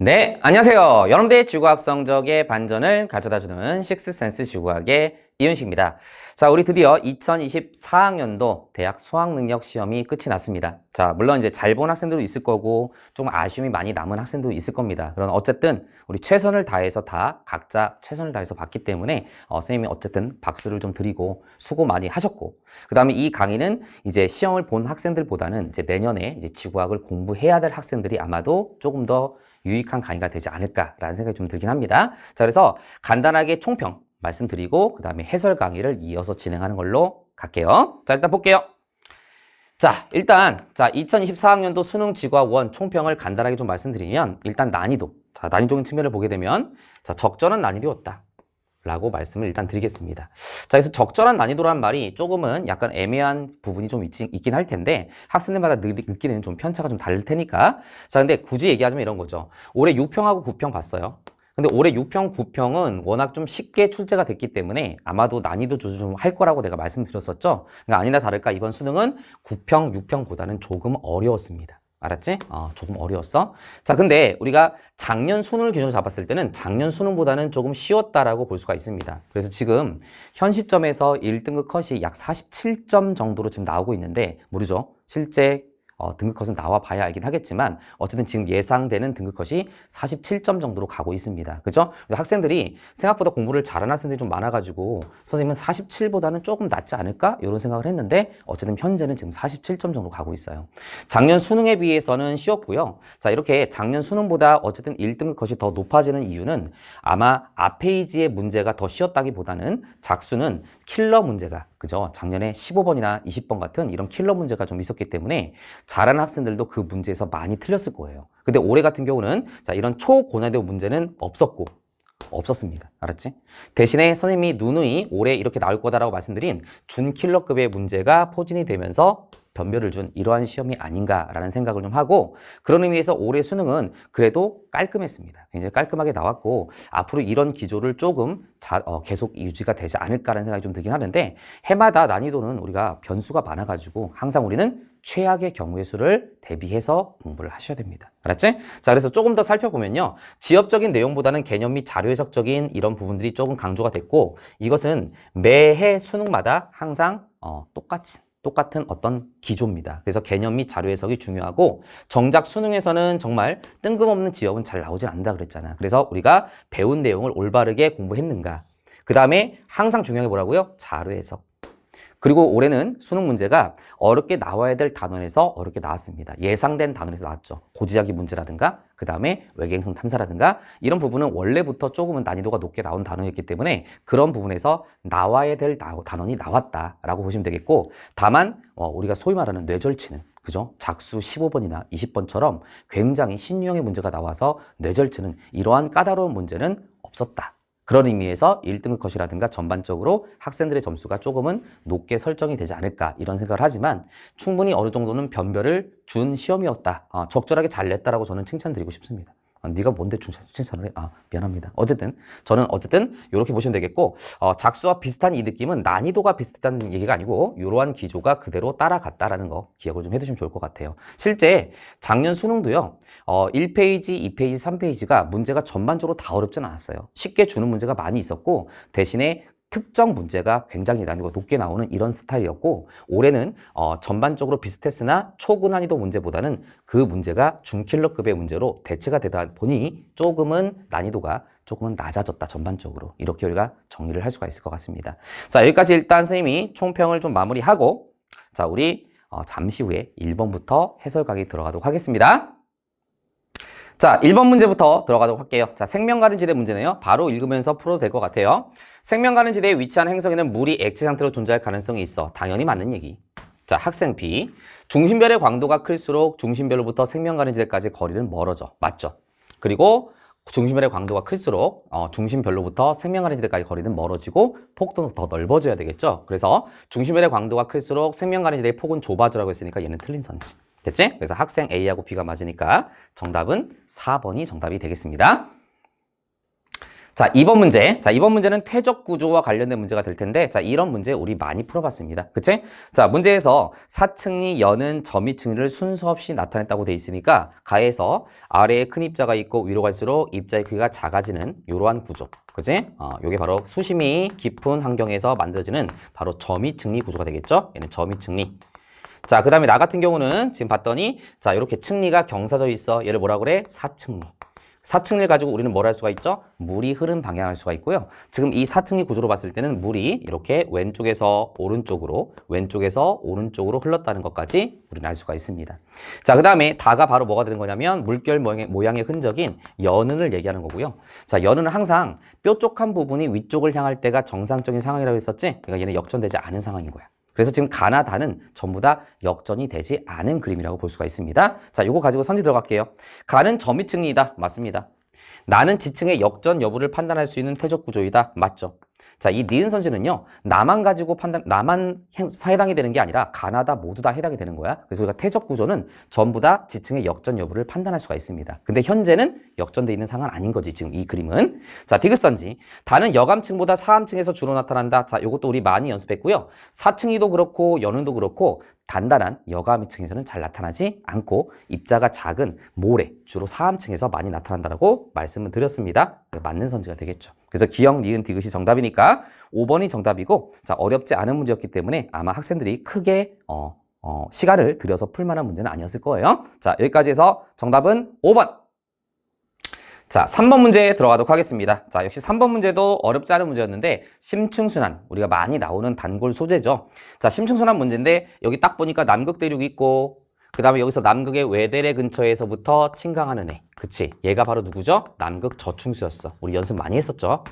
네, 안녕하세요. 여러분들의 지구과학 성적의 반전을 가져다주는 식스센스 지구과학의 이윤식입니다. 자, 우리 드디어 2024학년도 대학 수학능력 시험이 끝이 났습니다. 자, 물론 이제 잘 본 학생들도 있을 거고 좀 아쉬움이 많이 남은 학생도 있을 겁니다. 그럼 어쨌든 우리 최선을 다해서 다 각자 최선을 다해서 봤기 때문에 선생님이 어쨌든 박수를 좀 드리고 수고 많이 하셨고, 그 다음에 이 강의는 이제 시험을 본 학생들보다는 이제 내년에 이제 지구과학을 공부해야 될 학생들이 아마도 조금 더 유익한 강의가 되지 않을까라는 생각이 좀 들긴 합니다. 자, 그래서 간단하게 총평 말씀드리고 그 다음에 해설 강의를 이어서 진행하는 걸로 갈게요. 자, 일단 볼게요. 자, 일단 2024학년도 수능 지구학 1 총평을 간단하게 좀 말씀드리면, 일단 난이도, 자, 난이도적인 측면을 보게 되면 자, 적절한 난이도였다 라고 말씀을 일단 드리겠습니다. 자, 그래서 적절한 난이도라는 말이 조금은 약간 애매한 부분이 좀 있긴 할 텐데 학생들마다 느끼는 좀 편차가 좀 다를 테니까. 자, 근데 굳이 얘기하자면 이런 거죠. 올해 6평하고 9평 봤어요. 근데 올해 6평, 9평은 워낙 좀 쉽게 출제가 됐기 때문에 아마도 난이도 조절 좀 할 거라고 내가 말씀드렸었죠. 그러니까 아니나 다를까 이번 수능은 9평, 6평보다는 조금 어려웠습니다. 알았지? 조금 어려웠어. 자, 근데 우리가 작년 수능을 기준으로 잡았을 때는 작년 수능보다는 조금 쉬웠다라고 볼 수가 있습니다. 그래서 지금 현 시점에서 1등급 컷이 약 47점 정도로 지금 나오고 있는데, 모르죠? 실제 등급 컷은 나와 봐야 알긴 하겠지만 어쨌든 지금 예상되는 등급 컷이 47점 정도로 가고 있습니다. 그죠? 학생들이 생각보다 공부를 잘하는 학생들이 좀 많아가지고 선생님은 47보다는 조금 낫지 않을까? 이런 생각을 했는데 어쨌든 현재는 지금 47점 정도 가고 있어요. 작년 수능에 비해서는 쉬웠고요. 자, 이렇게 작년 수능보다 어쨌든 1등급 컷이 더 높아지는 이유는 아마 앞 페이지의 문제가 더 쉬웠다기보다는 작수는 킬러 문제가, 그죠? 작년에 15번이나 20번 같은 이런 킬러 문제가 좀 있었기 때문에 잘하는 학생들도 그 문제에서 많이 틀렸을 거예요. 근데 올해 같은 경우는 자, 이런 초고난이도 문제는 없었습니다. 알았지? 대신에 선생님이 누누이 올해 이렇게 나올 거다라고 말씀드린 준킬러급의 문제가 포진이 되면서 변별을 준 이러한 시험이 아닌가라는 생각을 좀 하고, 그런 의미에서 올해 수능은 그래도 깔끔했습니다. 굉장히 깔끔하게 나왔고 앞으로 이런 기조를 조금 계속 유지가 되지 않을까라는 생각이 좀 들긴 하는데, 해마다 난이도는 우리가 변수가 많아가지고 항상 우리는 최악의 경우의 수를 대비해서 공부를 하셔야 됩니다. 알았지? 자, 그래서 조금 더 살펴보면요. 지엽적인 내용보다는 개념 및 자료 해석적인 이런 부분들이 조금 강조가 됐고, 이것은 매해 수능마다 항상 똑같은 어떤 기조입니다. 그래서 개념 및 자료 해석이 중요하고, 정작 수능에서는 정말 뜬금없는 지엽은 잘 나오진 않는다 그랬잖아. 그래서 우리가 배운 내용을 올바르게 공부했는가. 그 다음에 항상 중요한 게 뭐라고요? 자료 해석. 그리고 올해는 수능 문제가 어렵게 나와야 될 단원에서 어렵게 나왔습니다. 예상된 단원에서 나왔죠. 고지하기 문제라든가 그 다음에 외계행성 탐사라든가 이런 부분은 원래부터 조금은 난이도가 높게 나온 단원이었기 때문에 그런 부분에서 나와야 될 단원이 나왔다라고 보시면 되겠고, 다만 우리가 소위 말하는 뇌절치는, 그죠? 작수 15번이나 20번처럼 굉장히 신유형의 문제가 나와서 뇌절치는 이러한 까다로운 문제는 없었다. 그런 의미에서 1등급 컷이라든가 전반적으로 학생들의 점수가 조금은 높게 설정이 되지 않을까 이런 생각을 하지만, 충분히 어느 정도는 변별을 준 시험이었다. 적절하게 잘 냈다라고 저는 칭찬드리고 싶습니다. 네가 뭔데 칭찬을 해? 미안합니다. 저는 이렇게 보시면 되겠고, 작수와 비슷한 이 느낌은 난이도가 비슷했다는 얘기가 아니고 이러한 기조가 그대로 따라갔다라는 거 기억을 좀 해두시면 좋을 것 같아요. 실제 작년 수능도요, 1페이지, 2페이지, 3페이지가 문제가 전반적으로 다 어렵진 않았어요. 쉽게 주는 문제가 많이 있었고, 대신에 특정 문제가 굉장히 난이도가 높게 나오는 이런 스타일이었고, 올해는 전반적으로 비슷했으나 초고난이도 문제보다는 그 문제가 중킬러급의 문제로 대체가 되다 보니 조금은 난이도가 조금은 낮아졌다 전반적으로, 이렇게 우리가 정리를 할 수가 있을 것 같습니다. 자, 여기까지 일단 선생님이 총평을 좀 마무리하고, 자, 우리 잠시 후에 1번부터 해설 강의 들어가도록 하겠습니다. 자, 1번 문제부터 들어가도록 할게요. 자, 생명가는지대 문제네요. 바로 읽으면서 풀어도 될 것 같아요. 생명가는지대에 위치한 행성에는 물이 액체 상태로 존재할 가능성이 있어. 당연히 맞는 얘기. 자, 학생 B. 중심별의 광도가 클수록 중심별로부터 생명가는지대까지 거리는 멀어져. 맞죠? 그리고 중심별의 광도가 클수록 중심별로부터 생명가는지대까지 거리는 멀어지고 폭도 더 넓어져야 되겠죠? 그래서 중심별의 광도가 클수록 생명가는지대의 폭은 좁아져라고 했으니까 얘는 틀린 선지. 됐지? 그래서 학생 A하고 B가 맞으니까 정답은 4번이 정답이 되겠습니다. 자, 2번 문제. 자, 이번 문제는 퇴적 구조와 관련된 문제가 될 텐데, 자, 이런 문제 우리 많이 풀어봤습니다. 그치? 자, 문제에서 사층리, 연은, 점이층리를 순서 없이 나타냈다고 돼 있으니까, 가에서 아래에 큰 입자가 있고 위로 갈수록 입자의 크기가 작아지는 이러한 구조. 그치? 요게 바로 수심이 깊은 환경에서 만들어지는 바로 점이층리 구조가 되겠죠? 얘는 점이층리. 자, 그 다음에 나 같은 경우는 지금 봤더니, 자, 이렇게 층리가 경사져 있어. 얘를 뭐라 그래? 사층리. 사층리를 가지고 우리는 뭘 할 수가 있죠? 물이 흐른 방향을 할 수가 있고요. 지금 이 사층리 구조로 봤을 때는 물이 이렇게 왼쪽에서 오른쪽으로, 왼쪽에서 오른쪽으로 흘렀다는 것까지 우리는 알 수가 있습니다. 자, 그 다음에 다가 바로 뭐가 되는 거냐면 물결 모양의 흔적인 연은을 얘기하는 거고요. 자, 연은은 항상 뾰족한 부분이 위쪽을 향할 때가 정상적인 상황이라고 했었지? 그러니까 얘는 역전되지 않은 상황인 거야. 그래서 지금 가나 다는 전부 다 역전이 되지 않은 그림이라고 볼 수가 있습니다. 자, 요거 가지고 선지 들어갈게요. 가는 점이층이다. 맞습니다. 나는 지층의 역전 여부를 판단할 수 있는 퇴적 구조이다. 맞죠? 자, 이 니은 선지는요, 나만 가지고 나만 해당이 되는 게 아니라 가나다 모두 다 해당이 되는 거야. 그래서 우리가 퇴적 구조는 전부 다 지층의 역전 여부를 판단할 수가 있습니다. 근데 현재는 역전돼 있는 상황은 아닌 거지, 지금 이 그림은. 자, 디귿 선지. 다는 여감층보다 사함층에서 주로 나타난다. 자, 요것도 우리 많이 연습했고요. 사층이도 그렇고 연은도 그렇고 단단한 여감층에서는 잘 나타나지 않고 입자가 작은 모래, 주로 사함층에서 많이 나타난다고 말씀을 드렸습니다. 맞는 선지가 되겠죠. 그래서 기역, 니은, 디귿이 정답이니까 5번이 정답이고, 자, 어렵지 않은 문제였기 때문에 아마 학생들이 크게 시간을 들여서 풀 만한 문제는 아니었을 거예요. 자, 여기까지 해서 정답은 5번. 자, 3번 문제에 들어가도록 하겠습니다. 자, 역시 3번 문제도 어렵지 않은 문제였는데 심층순환, 우리가 많이 나오는 단골 소재죠. 자, 심층순환 문제인데 여기 딱 보니까 남극대륙이 있고 그 다음에 여기서 남극의 외대래 근처에서부터 침강하는 애. 그치? 얘가 바로 누구죠? 남극 저충수였어. 우리 연습 많이 했었죠.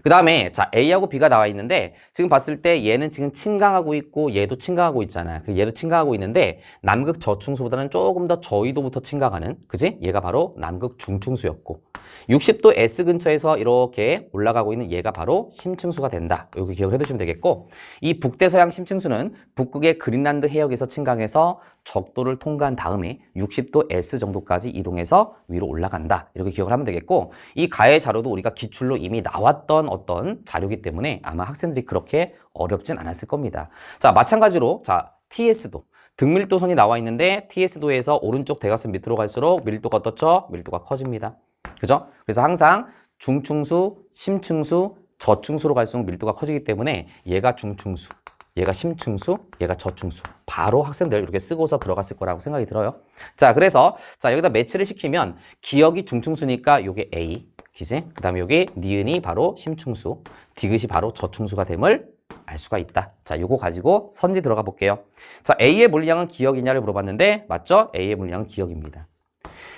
그 다음에 자, A하고 B가 나와 있는데 지금 봤을 때 얘는 지금 침강하고 있고 얘도 침강하고 있잖아. 얘도 침강하고 있는데 남극 저충수보다는 조금 더 저위도부터 침강하는, 그지? 얘가 바로 남극 중충수였고 60도 S 근처에서 이렇게 올라가고 있는 얘가 바로 심층수가 된다. 여기 기억을 해두시면 되겠고, 이 북대서양 심층수는 북극의 그린란드 해역에서 침강해서 적도를 통과한 다음에 60도 S 정도까지 이동해서 위로 올라간다. 이렇게 기억을 하면 되겠고, 이 가해 자료도 우리가 기출로 이미 나왔던 어떤 자료이기 때문에 아마 학생들이 그렇게 어렵진 않았을 겁니다. 자, 마찬가지로 자, TS도 등밀도선이 나와 있는데 TS도에서 오른쪽 대각선 밑으로 갈수록 밀도가 어떻죠? 밀도가 커집니다. 그죠? 그래서 항상 중충수, 심층수, 저충수로 갈수록 밀도가 커지기 때문에 얘가 중충수, 얘가 심층수, 얘가 저충수. 바로 학생들 이렇게 쓰고서 들어갔을 거라고 생각이 들어요. 자, 그래서 자, 여기다 매치를 시키면 기역이 중충수니까 요게 A, 그지? 그 다음에 요게 니은이 바로 심층수, 디귿이 바로 저충수가 됨을 알 수가 있다. 자, 요거 가지고 선지 들어가 볼게요. 자, A의 물량은 기역이냐를 물어봤는데 맞죠? A의 물량은 기역입니다.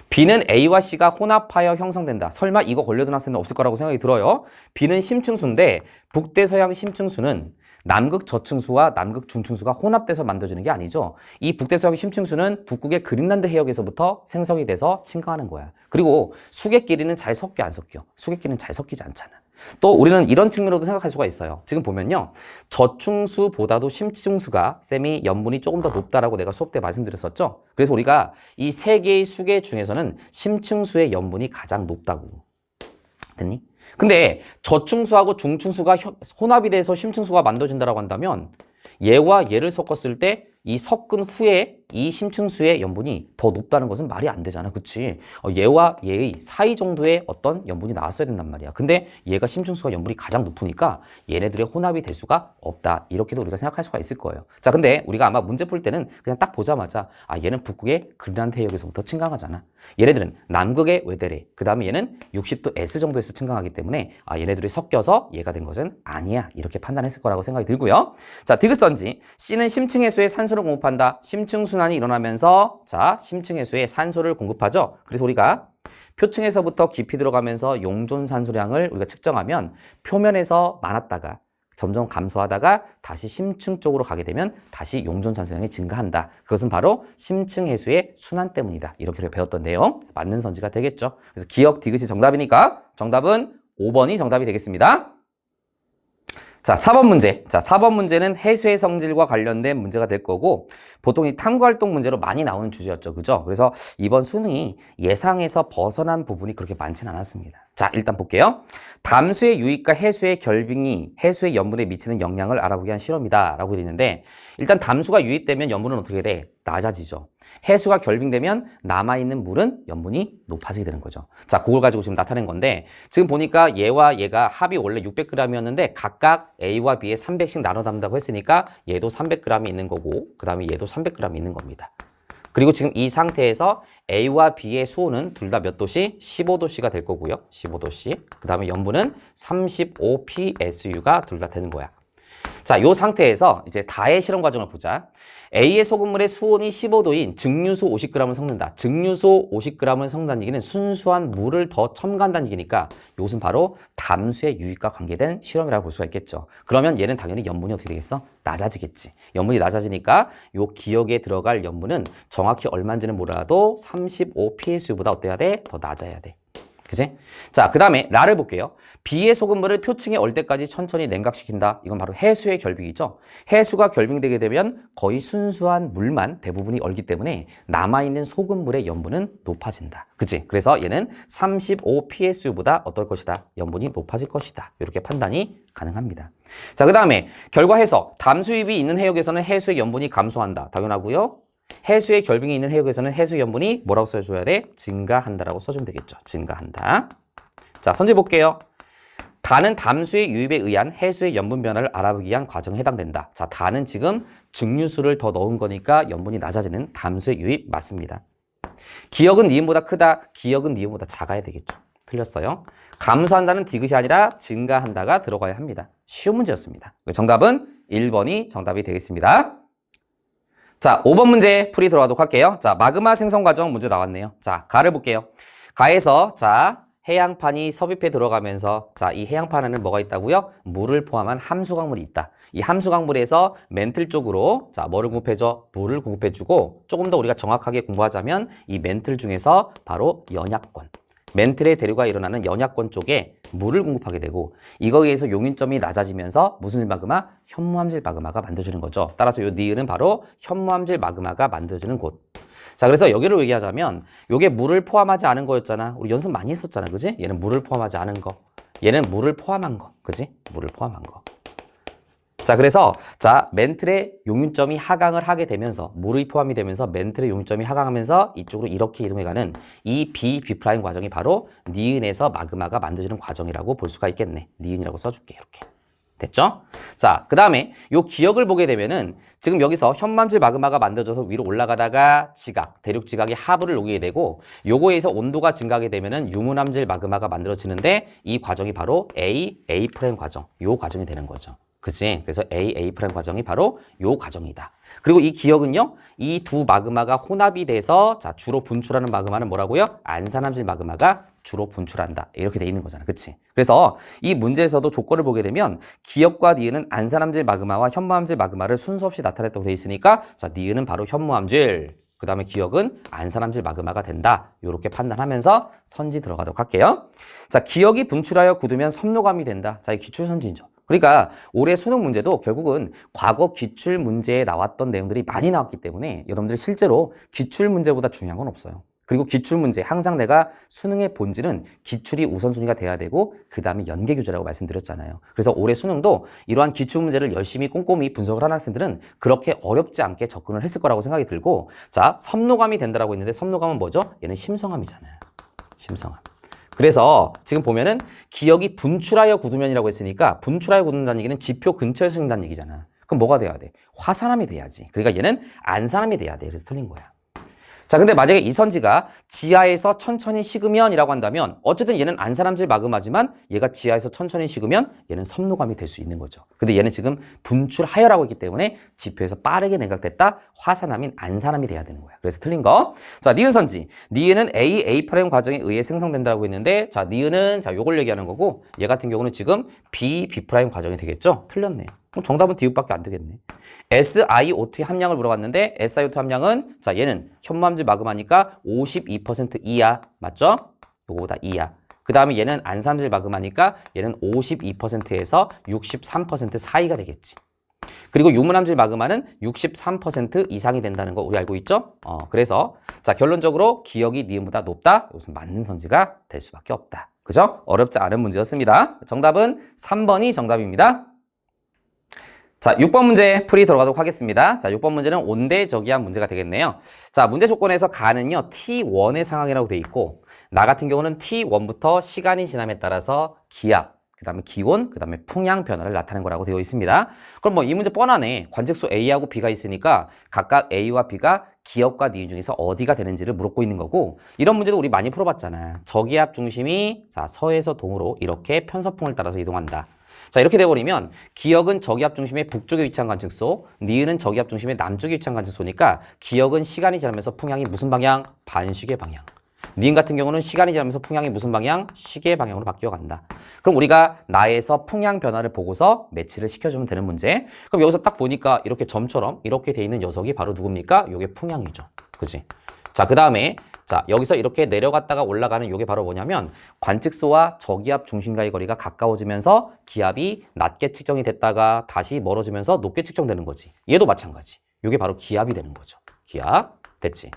B는 A와 C가 혼합하여 형성된다. 설마 이거 걸려든 학생은 없을 거라고 생각이 들어요. B는 심층수인데 북대서양 심층수는 남극 저층수와 남극 중층수가 혼합돼서 만들어지는 게 아니죠. 이 북대서양 심층수는 북극의 그린란드 해역에서부터 생성이 돼서 침강하는 거야. 그리고 수객끼리는 잘 섞여 안 섞여? 수객끼리는 잘 섞이지 않잖아. 또 우리는 이런 측면으로도 생각할 수가 있어요. 지금 보면요, 저충수보다도 심층수가 쌤이 염분이 조금 더 높다라고 내가 수업 때 말씀드렸었죠. 그래서 우리가 이 세 개의 수계 중에서는 심층수의 염분이 가장 높다고. 됐니? 근데 저충수하고 중충수가 혼합이 돼서 심층수가 만들어진다고 한다면 얘와 얘를 섞었을 때 이 섞은 후에 이 심층수의 염분이 더 높다는 것은 말이 안 되잖아. 그치? 얘와 얘의 사이 정도의 어떤 염분이 나왔어야 된단 말이야. 근데 얘가 심층수가 염분이 가장 높으니까 얘네들의 혼합이 될 수가 없다. 이렇게도 우리가 생각할 수가 있을 거예요. 자, 근데 우리가 아마 문제 풀 때는 그냥 딱 보자마자 아, 얘는 북극의 그린란드 해역에서부터 침강하잖아. 얘네들은 남극의 외대래. 그 다음에 얘는 60도 S 정도에서 침강하기 때문에 아, 얘네들이 섞여서 얘가 된 것은 아니야. 이렇게 판단했을 거라고 생각이 들고요. 자, 디귿선지. C는 심층 해수에 산소를 공급한다. 심층 순환이 일어나면서 자, 심층 해수에 산소를 공급하죠. 그래서 우리가 표층에서부터 깊이 들어가면서 용존 산소량을 우리가 측정하면 표면에서 많았다가 점점 감소하다가 다시 심층 쪽으로 가게 되면 다시 용존 산소량이 증가한다. 그것은 바로 심층 해수의 순환 때문이다. 이렇게 배웠던 내용, 맞는 선지가 되겠죠. 그래서 기역 디귿이 정답이니까 정답은 5번이 정답이 되겠습니다. 자, 4번 문제. 자, 4번 문제는 해수의 성질과 관련된 문제가 될 거고, 보통 이 탐구활동 문제로 많이 나오는 주제였죠. 그죠? 그래서 이번 수능이 예상에서 벗어난 부분이 그렇게 많지는 않았습니다. 자, 일단 볼게요. 담수의 유입과 해수의 결빙이 해수의 염분에 미치는 영향을 알아보기 위한 실험이다. 라고 되어 있는데, 일단 담수가 유입되면 염분은 어떻게 돼? 낮아지죠. 해수가 결빙되면 남아있는 물은 염분이 높아지게 되는 거죠. 자, 그걸 가지고 지금 나타낸 건데, 지금 보니까 얘와 얘가 합이 원래 600g이었는데 각각 A와 B에 300씩 나눠 담는다고 했으니까 얘도 300g이 있는 거고, 그 다음에 얘도 300g이 있는 겁니다. 그리고 지금 이 상태에서 A와 B의 수온은 둘 다 몇 도씨? 15도씨가 될 거고요. 15도씨. 그 다음에 염분은 35psu가 둘 다 되는 거야. 자, 요 상태에서 이제 다의 실험 과정을 보자. A의 소금물의 수온이 15도인 증류소 50g을 섞는다. 증류소 50g을 섞는다는 얘기는 순수한 물을 더 첨가한다는 얘기니까 이것은 바로 담수의 유입과 관계된 실험이라고 볼 수가 있겠죠. 그러면 얘는 당연히 염분이 어떻게 되겠어? 낮아지겠지. 염분이 낮아지니까 요 기억에 들어갈 염분은 정확히 얼마인지는 몰라도 35psu보다 어때야 돼? 더 낮아야 돼. 그치? 자, 그 다음에 라를 볼게요. B의 소금물을 표층에 얼 때까지 천천히 냉각시킨다. 이건 바로 해수의 결빙이죠. 해수가 결빙되게 되면 거의 순수한 물만 대부분이 얼기 때문에 남아있는 소금물의 염분은 높아진다. 그치? 그래서 얘는 35psu보다 어떨 것이다? 염분이 높아질 것이다. 이렇게 판단이 가능합니다. 자, 그 다음에 결과 해석. 담수입이 있는 해역에서는 해수의 염분이 감소한다. 당연하고요. 해수의 결빙이 있는 해역에서는 해수 염분이 뭐라고 써줘야 돼? 증가한다라고 써주면 되겠죠. 증가한다. 자, 선지 볼게요. 다는 담수의 유입에 의한 해수의 염분 변화를 알아보기 위한 과정에 해당된다. 자, 다는 지금 증류수를 더 넣은 거니까 염분이 낮아지는 담수의 유입 맞습니다. 기억은 니은보다 크다. 기억은 니은보다 작아야 되겠죠. 틀렸어요. 감소한다는 디귿이 아니라 증가한다가 들어가야 합니다. 쉬운 문제였습니다. 정답은 1번이 정답이 되겠습니다. 자, 5번 문제 풀이 들어가도록 할게요. 자, 마그마 생성 과정 문제 나왔네요. 자, 가를 볼게요. 가에서, 자, 해양판이 섭입해 들어가면서, 자, 이 해양판 안에는 뭐가 있다고요? 물을 포함한 함수광물이 있다. 이 함수광물에서 멘틀 쪽으로, 자, 뭐를 공급해줘? 물을 공급해주고, 조금 더 우리가 정확하게 공부하자면 이 멘틀 중에서 바로 연약권. 멘틀의 대류가 일어나는 연약권 쪽에 물을 공급하게 되고 이거에 의해서 용인점이 낮아지면서 무슨 마그마? 현무암질 마그마가 만들어지는 거죠. 따라서 요 니은은 바로 현무암질 마그마가 만들어지는 곳. 자, 그래서 여기를 얘기하자면 요게 물을 포함하지 않은 거였잖아. 우리 연습 많이 했었잖아. 그지? 얘는 물을 포함하지 않은 거. 얘는 물을 포함한 거. 그지? 물을 포함한 거. 자, 그래서 자, 멘틀의 용윤점이 하강을 하게 되면서 물이 포함이 되면서 멘틀의 용윤점이 하강하면서 이쪽으로 이렇게 이동해가는 이 B 프라임 과정이 바로 니은에서 마그마가 만들어지는 과정이라고 볼 수가 있겠네. 니은이라고 써줄게. 이렇게. 됐죠? 자, 그 다음에 요 기억을 보게 되면은 지금 여기서 현무암질 마그마가 만들어져서 위로 올라가다가 지각, 대륙 지각이 하부를 오게 되고 요거에서 온도가 증가하게 되면은 유문암질 마그마가 만들어지는데 이 과정이 바로 A 프라임 과정. 요 과정이 되는 거죠. 그치? 그래서 A 프라임 과정이 바로 요 과정이다. 그리고 이 기억은요, 이 두 마그마가 혼합이 돼서 자, 주로 분출하는 마그마는 뭐라고요? 안산암질 마그마가 주로 분출한다. 이렇게 돼 있는 거잖아. 그치? 그래서 이 문제에서도 조건을 보게 되면 기억과 니은은 안산암질 마그마와 현무암질 마그마를 순서 없이 나타냈다고 돼 있으니까 자, 니은은 바로 현무암질, 그 다음에 기억은 안산암질 마그마가 된다. 이렇게 판단하면서 선지 들어가도록 할게요. 자, 기억이 분출하여 굳으면 섭노감이 된다. 자, 이 기출선지죠. 그러니까 올해 수능 문제도 결국은 과거 기출 문제에 나왔던 내용들이 많이 나왔기 때문에 여러분들 실제로 기출 문제보다 중요한 건 없어요. 그리고 기출 문제, 항상 내가 수능의 본질은 기출이 우선순위가 돼야 되고 그 다음에 연계 교재라고 말씀드렸잖아요. 그래서 올해 수능도 이러한 기출 문제를 열심히 꼼꼼히 분석을 하는 학생들은 그렇게 어렵지 않게 접근을 했을 거라고 생각이 들고, 자, 섭노감이 된다라고 했는데 섭노감은 뭐죠? 얘는 심성함이잖아요. 심성함. 그래서 지금 보면은 기억이 분출하여 굳으면이라고 했으니까 분출하여 굳는다는 얘기는 지표 근처에서 생긴다는 얘기잖아. 그럼 뭐가 돼야 돼? 화산암이 돼야지. 그러니까 얘는 안산암이 돼야 돼. 그래서 틀린 거야. 자, 근데 만약에 이 선지가 지하에서 천천히 식으면이라고 한다면 어쨌든 얘는 안산암질 마그마지만 얘가 지하에서 천천히 식으면 얘는 섭노감이 될 수 있는 거죠. 근데 얘는 지금 분출하여라고 했기 때문에 지표에서 빠르게 냉각됐다. 화산암인 안산암이 돼야 되는 거야. 그래서 틀린 거. 자, 니은 선지. 니은은 A 프라임 과정에 의해 생성된다고 했는데 자, 니은은 자, 요걸 얘기하는 거고 얘 같은 경우는 지금 B 프라임 과정이 되겠죠? 틀렸네. 그럼 정답은 디귿밖에 안 되겠네. SiO2의 함량을 물어봤는데 SiO2 함량은 자, 얘는 현무암질 마그마니까 52% 이하. 맞죠? 요거보다 이하. 그 다음에 얘는 안산질 마그마니까 얘는 52%에서 63% 사이가 되겠지. 그리고 유문함질 마그마는 63% 이상이 된다는 거 우리 알고 있죠? 그래서 자 결론적으로 기억이 니은보다 높다. 이것은 맞는 선지가 될 수밖에 없다. 그죠? 어렵지 않은 문제였습니다. 정답은 3번이 정답입니다. 자, 6번 문제 풀이 들어가도록 하겠습니다. 자, 6번 문제는 온대저기압 문제가 되겠네요. 자, 문제 조건에서 가는요, T1의 상황이라고 돼 있고, 나 같은 경우는 T1부터 시간이 지남에 따라서 기압, 그 다음에 기온, 그 다음에 풍향 변화를 나타낸 거라고 되어 있습니다. 그럼 뭐 이 문제 뻔하네. 관측소 A하고 B가 있으니까 각각 A와 B가 기억과 니은 중에서 어디가 되는지를 물었고 있는 거고, 이런 문제도 우리 많이 풀어봤잖아. 저기압 중심이 자 서에서 동으로 이렇게 편서풍을 따라서 이동한다. 자, 이렇게 돼버리면 기억은 저기압 중심의 북쪽에 위치한 관측소, 니은은 저기압 중심의 남쪽에 위치한 관측소니까 기억은 시간이 지나면서 풍향이 무슨 방향? 반시계 방향. 니은 같은 경우는 시간이 지나면서 풍향이 무슨 방향? 시계 방향으로 바뀌어 간다. 그럼 우리가 나에서 풍향 변화를 보고서 매치를 시켜주면 되는 문제. 그럼 여기서 딱 보니까 이렇게 점처럼 이렇게 돼 있는 녀석이 바로 누굽니까? 요게 풍향이죠. 그지? 자, 그 다음에 자, 여기서 이렇게 내려갔다가 올라가는 이게 바로 뭐냐면 관측소와 저기압 중심과의 거리가 가까워지면서 기압이 낮게 측정이 됐다가 다시 멀어지면서 높게 측정되는 거지. 얘도 마찬가지. 이게 바로 기압이 되는 거죠. 기압. 됐지.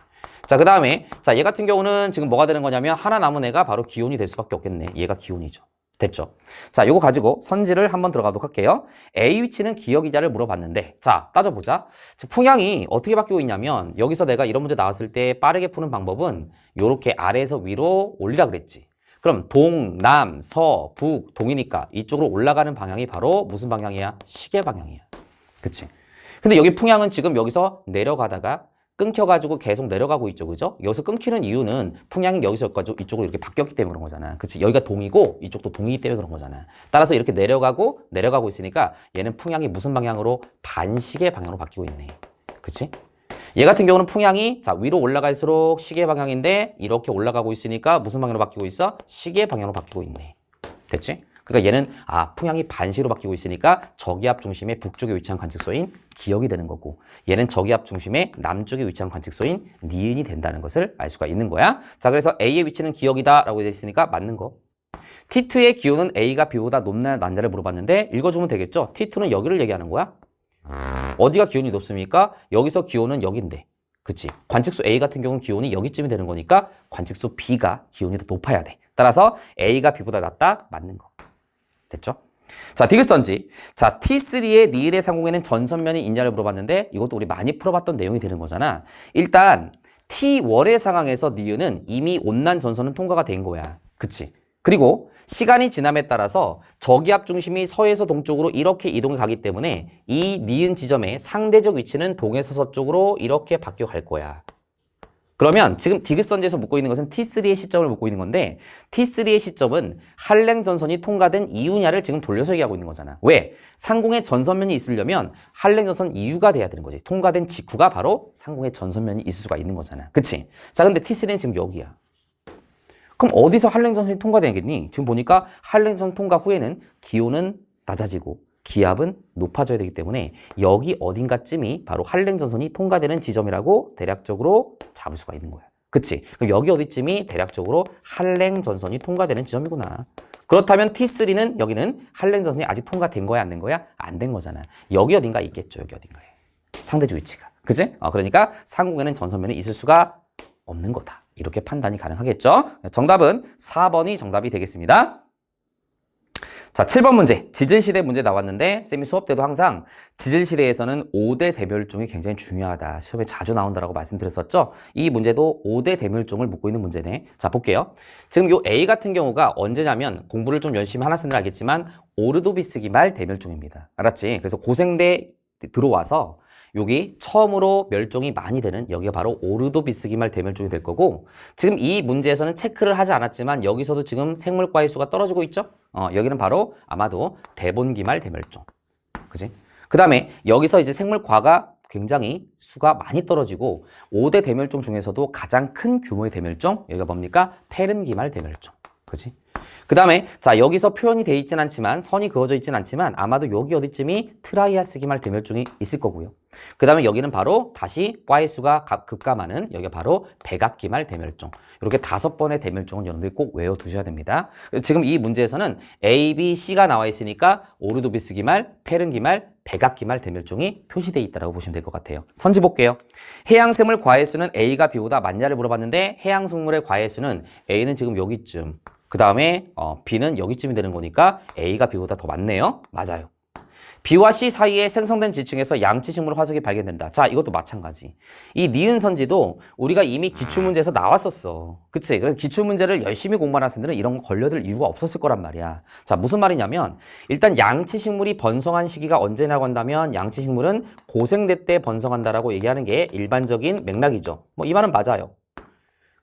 자, 그 다음에 자, 얘 같은 경우는 지금 뭐가 되는 거냐면 하나 남은 애가 바로 기온이 될 수밖에 없겠네. 얘가 기온이죠. 됐죠? 자, 요거 가지고 선지를 한번 들어가도록 할게요. A 위치는 기억이자를 물어봤는데 자, 따져보자. 풍향이 어떻게 바뀌고 있냐면 여기서 내가 이런 문제 나왔을 때 빠르게 푸는 방법은 요렇게 아래에서 위로 올리라 그랬지. 그럼 동, 남, 서, 북, 동이니까 이쪽으로 올라가는 방향이 바로 무슨 방향이야? 시계 방향이야. 그치? 근데 여기 풍향은 지금 여기서 내려가다가 끊겨가지고 계속 내려가고 있죠. 그죠? 여기서 끊기는 이유는 풍향이 여기서 이쪽으로 이렇게 바뀌었기 때문에 그런 거잖아. 그치? 여기가 동이고 이쪽도 동이기 때문에 그런 거잖아. 따라서 이렇게 내려가고 있으니까 얘는 풍향이 무슨 방향으로? 반시계 방향으로 바뀌고 있네. 그치? 얘 같은 경우는 풍향이 자 위로 올라갈수록 시계 방향인데 이렇게 올라가고 있으니까 무슨 방향으로 바뀌고 있어? 시계 방향으로 바뀌고 있네. 됐지? 그러니까 얘는 풍향이 반시로 바뀌고 있으니까 저기압 중심의 북쪽에 위치한 관측소인 기억이 되는 거고 얘는 저기압 중심의 남쪽에 위치한 관측소인 니은이 된다는 것을 알 수가 있는 거야. 자, 그래서 A의 위치는 기억이다 라고 되어 있으니까 맞는 거. T2의 기온은 A가 B보다 높나요 낮냐를 물어봤는데 읽어주면 되겠죠. T2는 여기를 얘기하는 거야. 어디가 기온이 높습니까? 여기서 기온은 여긴데. 그치? 관측소 A 같은 경우는 기온이 여기쯤이 되는 거니까 관측소 B가 기온이 더 높아야 돼. 따라서 A가 B보다 낮다? 맞는 거. 됐죠? 자, 디귿선지. 자, T3의 니은의 상공에는 전선면이 있냐를 물어봤는데 이것도 우리 많이 풀어봤던 내용이 되는 거잖아. 일단 T1의 상황에서 니은은 이미 온난 전선은 통과가 된 거야. 그치? 그리고 시간이 지남에 따라서 저기압 중심이 서에서 동쪽으로 이렇게 이동해 가기 때문에 이 니은 지점의 상대적 위치는 동에서 서쪽으로 이렇게 바뀌어 갈 거야. 그러면 지금 디귿선지에서 묻고 있는 것은 T3의 시점을 묻고 있는 건데 T3의 시점은 한랭 전선이 통과된 이유냐를 지금 돌려서 얘기하고 있는 거잖아. 왜? 상공에 전선면이 있으려면 한랭 전선 이유가 돼야 되는 거지. 통과된 직후가 바로 상공에 전선면이 있을 수가 있는 거잖아. 그치? 자, 근데 T3는 지금 여기야. 그럼 어디서 한랭 전선이 통과되겠니? 지금 보니까 한랭 전선 통과 후에는 기온은 낮아지고 기압은 높아져야 되기 때문에 여기 어딘가쯤이 바로 한랭 전선이 통과되는 지점이라고 대략적으로 잡을 수가 있는 거야. 그치? 그럼 여기 어디쯤이 대략적으로 한랭 전선이 통과되는 지점이구나. 그렇다면 T3는 여기는 한랭 전선이 아직 통과된 거야, 안 된 거야? 안 된 거잖아. 여기 어딘가 있겠죠, 여기 어딘가에. 상대주 위치가. 그치? 그러니까 상공에는 전선면이 있을 수가 없는 거다. 이렇게 판단이 가능하겠죠? 정답은 4번이 정답이 되겠습니다. 자, 7번 문제. 지질시대 문제 나왔는데 쌤이 수업 때도 항상 지질시대에서는 5대 대멸종이 굉장히 중요하다. 시험에 자주 나온다라고 말씀드렸었죠. 이 문제도 5대 대멸종을 묻고 있는 문제네. 자, 볼게요. 지금 요 A 같은 경우가 언제냐면 공부를 좀 열심히 하나서는 알겠지만 오르도비스기말 대멸종입니다. 알았지? 그래서 고생대 들어와서 여기 처음으로 멸종이 많이 되는 여기가 바로 오르도비스기말 대멸종이 될 거고 지금 이 문제에서는 체크를 하지 않았지만 여기서도 지금 생물과의 수가 떨어지고 있죠? 여기는 바로 아마도 대본기말 대멸종. 그지? 그 다음에 여기서 이제 생물과가 굉장히 수가 많이 떨어지고 5대 대멸종 중에서도 가장 큰 규모의 대멸종 여기가 뭡니까? 페른기말 대멸종. 그지? 그 다음에 자 여기서 표현이 돼 있진 않지만 선이 그어져 있진 않지만 아마도 여기 어디쯤이 트라이아스기말 대멸종이 있을 거고요. 그 다음에 여기는 바로 다시 과의 수가 급감하는 여기가 바로 백악기말 대멸종. 이렇게 5번의 대멸종은 여러분들이 꼭 외워두셔야 됩니다. 지금 이 문제에서는 A, B, C가 나와 있으니까 오르도비스기말, 페른기말, 백악기말 대멸종이 표시되어 있다고 보시면 될 것 같아요. 선지 볼게요. 해양생물 과의 수는 A가 B보다 많냐를 물어봤는데 해양생물의 과의 수는 A는 지금 여기쯤 그 다음에 B는 여기쯤이 되는 거니까 A가 B보다 더 많네요. 맞아요. B와 C 사이에 생성된 지층에서 양치식물 화석이 발견된다. 자, 이것도 마찬가지. 이 니은 선지도 우리가 이미 기출문제에서 나왔었어. 그치? 그래서 기출문제를 열심히 공부하는 학생들은 이런 거 걸려들 이유가 없었을 거란 말이야. 자, 무슨 말이냐면 일단 양치식물이 번성한 시기가 언제냐고 한다면 양치식물은 고생대 때 번성한다라고 얘기하는 게 일반적인 맥락이죠. 뭐 이 말은 맞아요.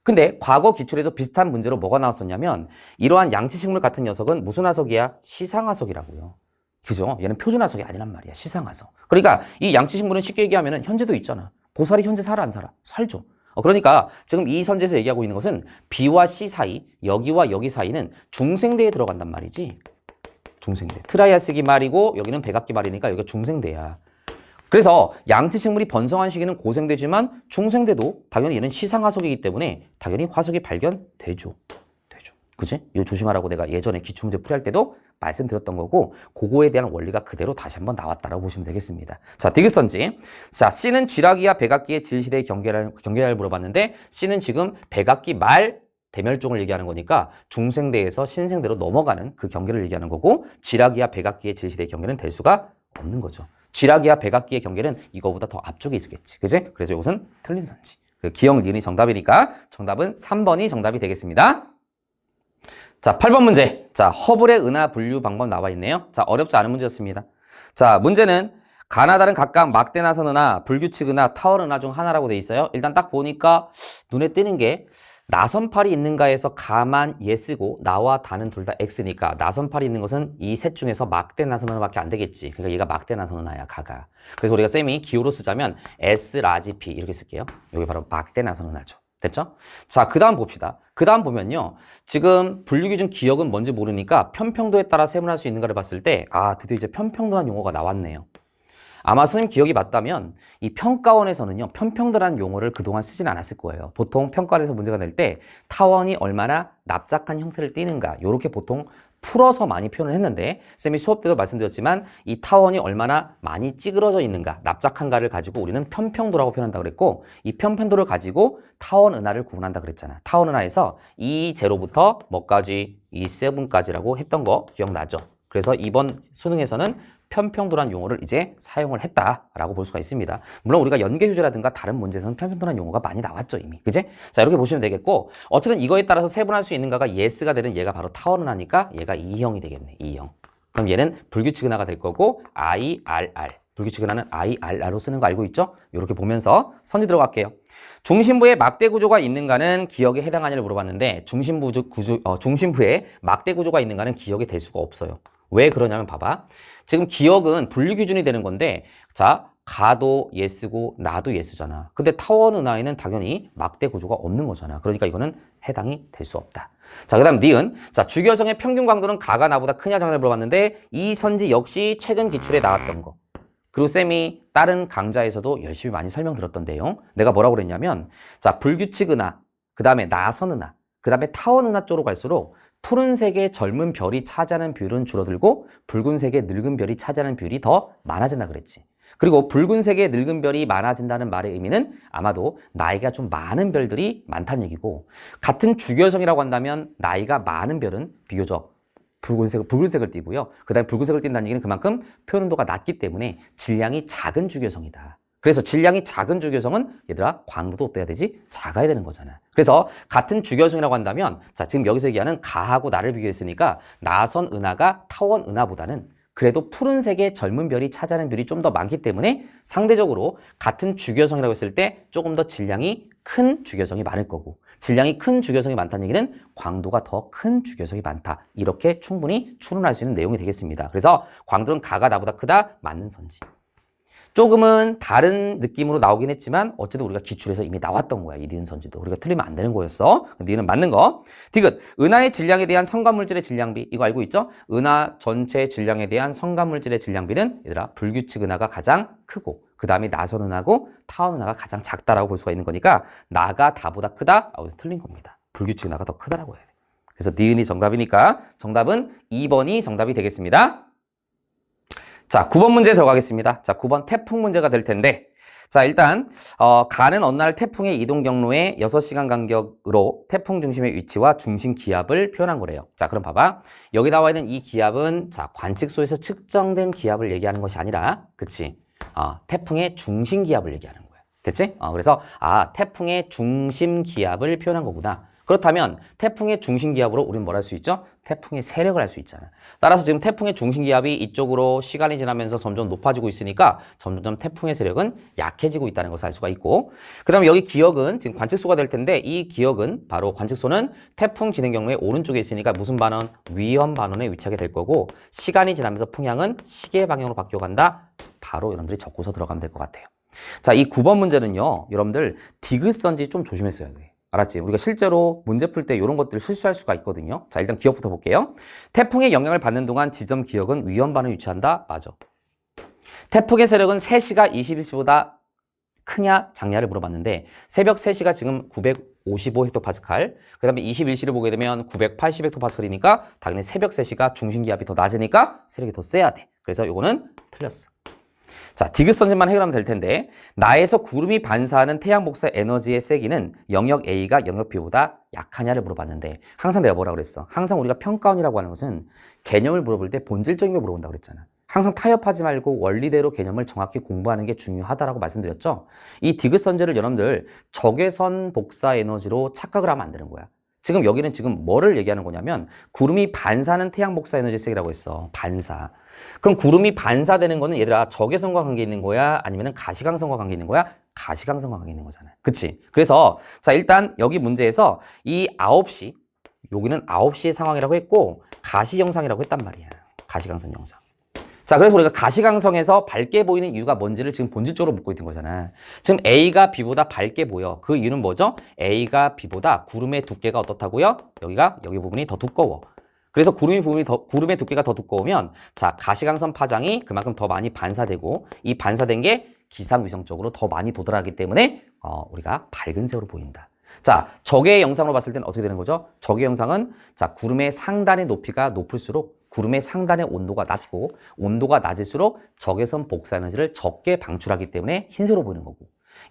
근데 과거 기출에도 비슷한 문제로 뭐가 나왔었냐면 이러한 양치식물 같은 녀석은 무슨 화석이야? 시상화석이라고요. 그죠? 얘는 표준화석이 아니란 말이야. 시상화석. 그러니까 이 양치식물은 쉽게 얘기하면 현재도 있잖아. 고사리 현재 살아 안 살아? 살죠. 그러니까 지금 이 선지에서 얘기하고 있는 것은 B와 C 사이, 여기와 여기 사이는 중생대에 들어간단 말이지. 중생대. 트라이아스기 말이고 여기는 백악기 말이니까 여기가 중생대야. 그래서 양치식물이 번성한 시기는 고생대지만 중생대도 당연히 얘는 시상화석이기 때문에 당연히 화석이 발견되죠. 그지? 이거 조심하라고 내가 예전에 기출문제 풀이할 때도 말씀드렸던 거고 그거에 대한 원리가 그대로 다시 한번 나왔다라고 보시면 되겠습니다. 자, 디귿선지. 자, C는 쥐라기와 백악기의 질시대의 경계를 물어봤는데 C는 지금 백악기 말 대멸종을 얘기하는 거니까 중생대에서 신생대로 넘어가는 그 경계를 얘기하는 거고 쥐라기와 백악기의 질시대의 경계는 될 수가 없는 거죠. 쥐라기와 백악기의 경계는 이거보다 더 앞쪽에 있겠지. 그지? 그래서 이것은 틀린 선지. 기억 니은이 정답이니까 정답은 3번이 정답이 되겠습니다. 자, 8번 문제. 자, 허블의 은하 분류 방법 나와 있네요. 자, 어렵지 않은 문제였습니다. 자, 문제는 가나다른 각각 막대 나선 은하, 불규칙 은하, 타원 은하 중 하나라고 돼 있어요. 일단 딱 보니까 눈에 띄는 게 나선팔이 있는가에서 가만 예스고 나와 다는 둘 다 X니까 나선팔이 있는 것은 이 셋 중에서 막대 나선 은하밖에 안 되겠지. 그러니까 얘가 막대 나선 은하야, 가가. 그래서 우리가 쌤이 기호로 쓰자면 S 라지 P 이렇게 쓸게요. 여기 바로 막대 나선 은하죠. 됐죠? 자, 그 다음 봅시다. 그 다음 보면요. 지금 분류기준 기억은 뭔지 모르니까 편평도에 따라 세분할 수 있는가를 봤을 때 드디어 이제 편평도라는 용어가 나왔네요. 아마 선생님 기억이 맞다면 이 평가원에서는요. 편평도라는 용어를 그동안 쓰진 않았을 거예요. 보통 평가원에서 문제가 낼 때 타원이 얼마나 납작한 형태를 띠는가 이렇게 보통 풀어서 많이 표현을 했는데 쌤이 수업 때도 말씀드렸지만 이 타원이 얼마나 많이 찌그러져 있는가 납작한가를 가지고 우리는 편평도라고 표현한다고 그랬고 이 편평도를 가지고 타원 은하를 구분한다 그랬잖아. 타원 은하에서 E0부터 뭐까지? E7까지라고 했던 거 기억나죠? 그래서 이번 수능에서는 편평도란 용어를 이제 사용을 했다라고 볼 수가 있습니다. 물론 우리가 연계휴제라든가 다른 문제에서는 편평도란 용어가 많이 나왔죠 이미. 그지? 자, 이렇게 보시면 되겠고 어쨌든 이거에 따라서 세분할 수 있는가가 yes가 되는 얘가 바로 타원 은하니까 얘가 2형이 되겠네. 2형. 그럼 얘는 불규칙 은하가 될 거고 IRR. 불규칙 은하는 IRR로 쓰는 거 알고 있죠? 이렇게 보면서 선지 들어갈게요. 중심부에 막대 구조가 있는가는 기억에 해당하냐를 물어봤는데 중심부에 막대 구조가 있는가는 기억에 될 수가 없어요. 왜 그러냐면 봐봐. 지금 기억은 분류 기준이 되는 건데 자, 가도 예스고 나도 예스잖아. 근데 타원 은하에는 당연히 막대 구조가 없는 거잖아. 그러니까 이거는 해당이 될 수 없다. 자, 그 다음 니은. 자, 주교성의 평균 강도는 가가 나보다 크냐 작냐를 물어봤는데 이 선지 역시 최근 기출에 나왔던 거. 그리고 쌤이 다른 강좌에서도 열심히 많이 설명드렸던 내용. 내가 뭐라고 그랬냐면 자, 불규칙 은하, 그 다음에 나선 은하, 그 다음에 타원 은하 쪽으로 갈수록 푸른색의 젊은 별이 차지하는 비율은 줄어들고 붉은색의 늙은 별이 차지하는 비율이 더 많아진다 그랬지. 그리고 붉은색의 늙은 별이 많아진다는 말의 의미는 아마도 나이가 좀 많은 별들이 많다는 얘기고 같은 주교성이라고 한다면 나이가 많은 별은 비교적 붉은색을 띠고요. 그 다음에 붉은색을 띈다는 얘기는 그만큼 표현도가 낮기 때문에 질량이 작은 주교성이다. 그래서 질량이 작은 주교성은 얘들아 광도도 어때야 되지? 작아야 되는 거잖아. 그래서 같은 주교성이라고 한다면 자 지금 여기서 얘기하는 가하고 나를 비교했으니까 나선 은하가 타원 은하보다는 그래도 푸른색의 젊은 별이 차지하는 별이 좀 더 많기 때문에 상대적으로 같은 주교성이라고 했을 때 조금 더 질량이 큰 주교성이 많을 거고 질량이 큰 주교성이 많다는 얘기는 광도가 더 큰 주교성이 많다. 이렇게 충분히 추론할 수 있는 내용이 되겠습니다. 그래서 광도는 가가 나보다 크다. 맞는 선지. 조금은 다른 느낌으로 나오긴 했지만 어쨌든 우리가 기출에서 이미 나왔던 거야. 이 니은 선지도. 우리가 틀리면 안 되는 거였어. 니은은 맞는 거. 디귿. 은하의 질량에 대한 성간물질의 질량비. 이거 알고 있죠? 은하 전체 질량에 대한 성간물질의 질량비는 얘들아 불규칙 은하가 가장 크고 그 다음에 나선 은하고 타원 은하가 가장 작다라고 볼 수가 있는 거니까 나가 다보다 크다? 틀린 겁니다. 불규칙 은하가 더 크다라고 해야 돼. 그래서 니은이 정답이니까 정답은 2번이 정답이 되겠습니다. 자, 9번 문제 들어가겠습니다. 자, 9번 태풍 문제가 될 텐데 자, 일단 가는 어느 날 태풍의 이동 경로의 6시간 간격으로 태풍 중심의 위치와 중심 기압을 표현한 거래요. 자, 그럼 봐봐. 여기 나와 있는 이 기압은 자, 관측소에서 측정된 기압을 얘기하는 것이 아니라 그치? 태풍의 중심 기압을 얘기하는 거야. 됐지? 그래서 태풍의 중심 기압을 표현한 거구나. 그렇다면 태풍의 중심 기압으로 우리는 뭘 할 수 있죠? 태풍의 세력을 할 수 있잖아. 따라서 지금 태풍의 중심 기압이 이쪽으로 시간이 지나면서 점점 높아지고 있으니까 점점 태풍의 세력은 약해지고 있다는 것을 알 수가 있고 그 다음에 여기 기역은 지금 관측소가 될 텐데 이 기역은 바로 관측소는 태풍 진행 경로의 오른쪽에 있으니까 무슨 반원? 위험 반원에 위치하게 될 거고 시간이 지나면서 풍향은 시계 방향으로 바뀌어간다. 바로 여러분들이 적고서 들어가면 될 것 같아요. 자, 이 9번 문제는요. 여러분들 디귿선지 좀 조심했어야 돼. 알았지? 우리가 실제로 문제 풀 때 이런 것들을 실수할 수가 있거든요. 자, 일단 기억부터 볼게요. 태풍의 영향을 받는 동안 지점 기역은 위험반에 위치한다? 맞아. 태풍의 세력은 3시가 21시보다 크냐 작냐를 물어봤는데 새벽 3시가 지금 955헥토파스칼 그 다음에 21시를 보게 되면 980헥토파스칼이니까 당연히 새벽 3시가 중심기압이 더 낮으니까 세력이 더 세야 돼. 그래서 이거는 틀렸어. 자, 디귿선진만 해결하면 될 텐데 나에서 구름이 반사하는 태양 복사 에너지의 세기는 영역 A가 영역 B보다 약하냐를 물어봤는데 항상 내가 뭐라 그랬어? 항상 우리가 평가원이라고 하는 것은 개념을 물어볼 때 본질적인 걸 물어본다고 그랬잖아. 항상 타협하지 말고 원리대로 개념을 정확히 공부하는 게 중요하다라고 말씀드렸죠. 이 디귿선제를 여러분들 적외선 복사 에너지로 착각을 하면 안 되는 거야. 지금 여기는 지금 뭐를 얘기하는 거냐면 구름이 반사하는 태양 복사 에너지 세기라고 했어. 반사. 그럼 구름이 반사되는 거는 얘들아 적외선과 관계 있는 거야? 아니면 가시광선과 관계 있는 거야? 가시광선과 관계 있는 거잖아. 그치? 그래서 자 일단 여기 문제에서 이 9시 여기는 9시의 상황이라고 했고 가시 영상이라고 했단 말이야. 가시광선 영상. 자, 그래서 우리가 가시광선에서 밝게 보이는 이유가 뭔지를 지금 본질적으로 묻고 있는 거잖아. 지금 A가 B보다 밝게 보여. 그 이유는 뭐죠? A가 B보다 구름의 두께가 어떻다고요? 여기 부분이 더 두꺼워. 그래서 구름의 두께가 더 두꺼우면 자, 가시광선 파장이 그만큼 더 많이 반사되고 이 반사된 게 기상위성적으로 더 많이 도달하기 때문에 우리가 밝은 색으로 보인다. 자, 적외 영상으로 봤을 때는 어떻게 되는 거죠? 적외 영상은 자, 구름의 상단의 높이가 높을수록 구름의 상단의 온도가 낮고 온도가 낮을수록 적외선 복사 에너지를 적게 방출하기 때문에 흰색으로 보이는 거고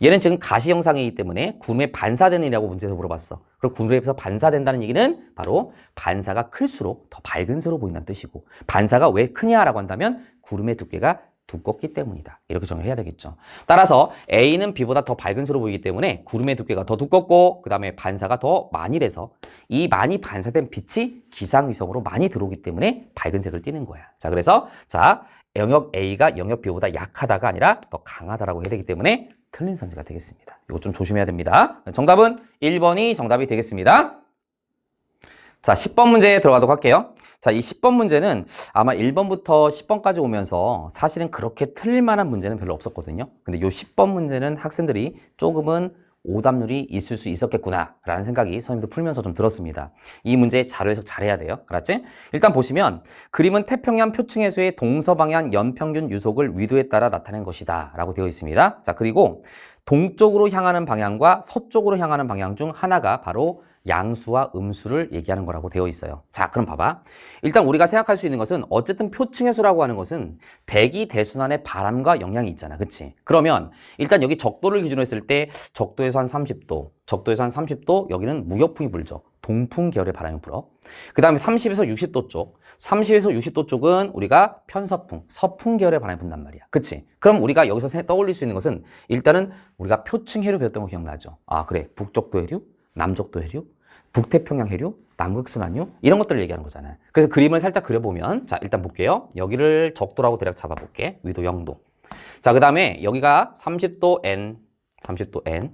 얘는 지금 가시 영상이기 때문에 구름에 반사되는 이라고 문제에서 물어봤어. 그리고 구름에서 반사된다는 얘기는 바로 반사가 클수록 더 밝은 색으로 보인다는 뜻이고 반사가 왜 크냐라고 한다면 구름의 두께가 두껍기 때문이다. 이렇게 정의해야 되겠죠. 따라서 A는 B보다 더 밝은 색으로 보이기 때문에 구름의 두께가 더 두껍고 그 다음에 반사가 더 많이 돼서 이 많이 반사된 빛이 기상위성으로 많이 들어오기 때문에 밝은 색을 띠는 거야. 자, 그래서 자 영역 A가 영역 B보다 약하다가 아니라 더 강하다라고 해야 되기 때문에 틀린 선지가 되겠습니다. 이거 좀 조심해야 됩니다. 정답은 1번이 정답이 되겠습니다. 자, 10번 문제에 들어가도록 할게요. 자, 이 10번 문제는 아마 1번부터 10번까지 오면서 사실은 그렇게 틀릴 만한 문제는 별로 없었거든요. 근데 이 10번 문제는 학생들이 조금은 오답률이 있을 수 있었겠구나 라는 생각이 선생님도 풀면서 좀 들었습니다. 이 문제 자료 해석 잘해야 돼요. 알았지? 일단 보시면 그림은 태평양 표층해수의 동서방향 연평균 유속을 위도에 따라 나타낸 것이다 라고 되어 있습니다. 자, 그리고 동쪽으로 향하는 방향과 서쪽으로 향하는 방향 중 하나가 바로 양수와 음수를 얘기하는 거라고 되어 있어요. 자, 그럼 봐봐. 일단 우리가 생각할 수 있는 것은 어쨌든 표층해수라고 하는 것은 대기 대순환의 바람과 영향이 있잖아. 그치? 그러면 일단 여기 적도를 기준으로 했을 때 적도에서 한 30도, 적도에서 한 30도 여기는 무역풍이 불죠. 동풍 계열의 바람이 불어. 그 다음에 30에서 60도 쪽, 30에서 60도 쪽은 우리가 편서풍, 서풍 계열의 바람이 분단 말이야. 그치? 그럼 우리가 여기서 떠올릴 수 있는 것은 일단은 우리가 표층해류 배웠던 거 기억나죠? 아, 그래. 북적도 해류, 남적도 해류, 북태평양 해류, 남극순환류 이런 것들을 얘기하는 거잖아요. 그래서 그림을 살짝 그려보면 자, 일단 볼게요. 여기를 적도라고 대략 잡아볼게. 위도 0도. 자, 그 다음에 여기가 30도 N, 30도 N.